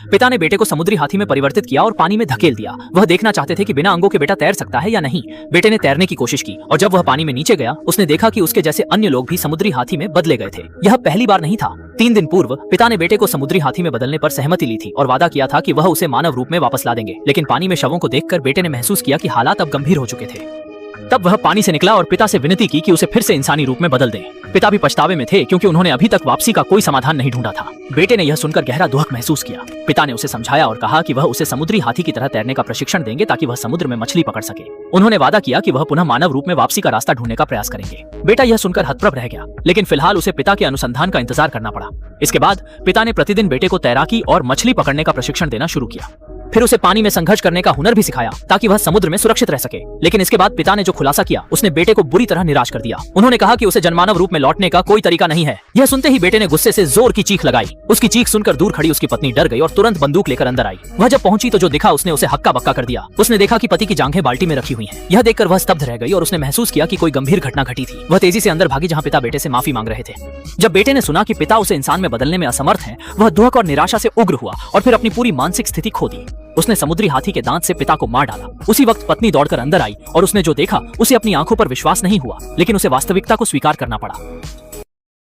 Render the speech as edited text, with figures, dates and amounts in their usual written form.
पिता ने बेटे को समुद्री हाथी में परिवर्तित किया और पानी में धकेल दिया। वह देखना चाहते थे कि बिना अंगों के बेटा तैर सकता है या नहीं। बेटे ने तैरने की कोशिश की और जब वह पानी में नीचे गया, उसने देखा कि उसके जैसे अन्य लोग भी समुद्री हाथी में बदले गए थे। यह पहली बार नहीं था। 3 दिन पूर्व पिता ने बेटे को समुद्री हाथी में बदलने पर सहमति ली थी और वादा किया था कि वह उसे मानव रूप में वापस ला देंगे। लेकिन पानी में शवों को देखकर बेटे ने महसूस किया कि हालात अब गंभीर हो चुके थे। तब वह पानी से निकला और पिता से विनती की कि उसे फिर से इंसानी रूप में बदल दें। पिता भी पछतावे में थे क्योंकि उन्होंने अभी तक वापसी का कोई समाधान नहीं ढूंढा था। बेटे ने यह सुनकर गहरा दुख महसूस किया। पिता ने उसे समझाया और कहा कि वह उसे समुद्री हाथी की तरह तैरने का प्रशिक्षण देंगे ताकि वह समुद्र में मछली पकड़ सके। उन्होंने वादा किया कि वह पुनः मानव रूप में वापसी का रास्ता ढूंढने का प्रयास करेंगे। बेटा यह सुनकर हतप्रभ रह गया, लेकिन फिलहाल उसे पिता के अनुसंधान का इंतजार करना पड़ा। इसके बाद पिता ने प्रतिदिन बेटे को तैराकी और मछली पकड़ने का प्रशिक्षण देना शुरू किया। फिर उसे पानी में संघर्ष करने का हुनर भी सिखाया ताकि वह समुद्र में सुरक्षित रह सके। लेकिन इसके बाद पिता ने जो खुलासा किया, उसने बेटे को बुरी तरह निराश कर दिया। उन्होंने कहा कि उसे जनमानव रूप में लौटने का कोई तरीका नहीं है। यह सुनते ही बेटे ने गुस्से से जोर की चीख लगाई। उसकी चीख सुनकर दूर खड़ी उसकी पत्नी डर गई और तुरंत बंदूक लेकर अंदर आई। वह जब पहुंची तो जो दिखा उसने उसे हक्का बक्का कर दिया। उसने देखा कि पति की जांघें बाल्टी में रखी हुई हैं। यह देखकर वह स्तब्ध रह गई और उसने महसूस किया कि कोई गंभीर घटना घटी थी। वह तेजी से अंदर भागी जहां पिता बेटे से माफी मांग रहे थे। जब बेटे ने सुना कि पिता उसे इंसान में बदलने में असमर्थ है, वह दुख और निराशा से उग्र हुआ और फिर अपनी पूरी मानसिक स्थिति खो दी। उसने समुद्री हाथी के दांत से पिता को मार डाला। उसी वक्त पत्नी दौड़कर अंदर आई और उसने जो देखा उसे अपनी आंखों पर विश्वास नहीं हुआ, लेकिन उसे वास्तविकता को स्वीकार करना पड़ा।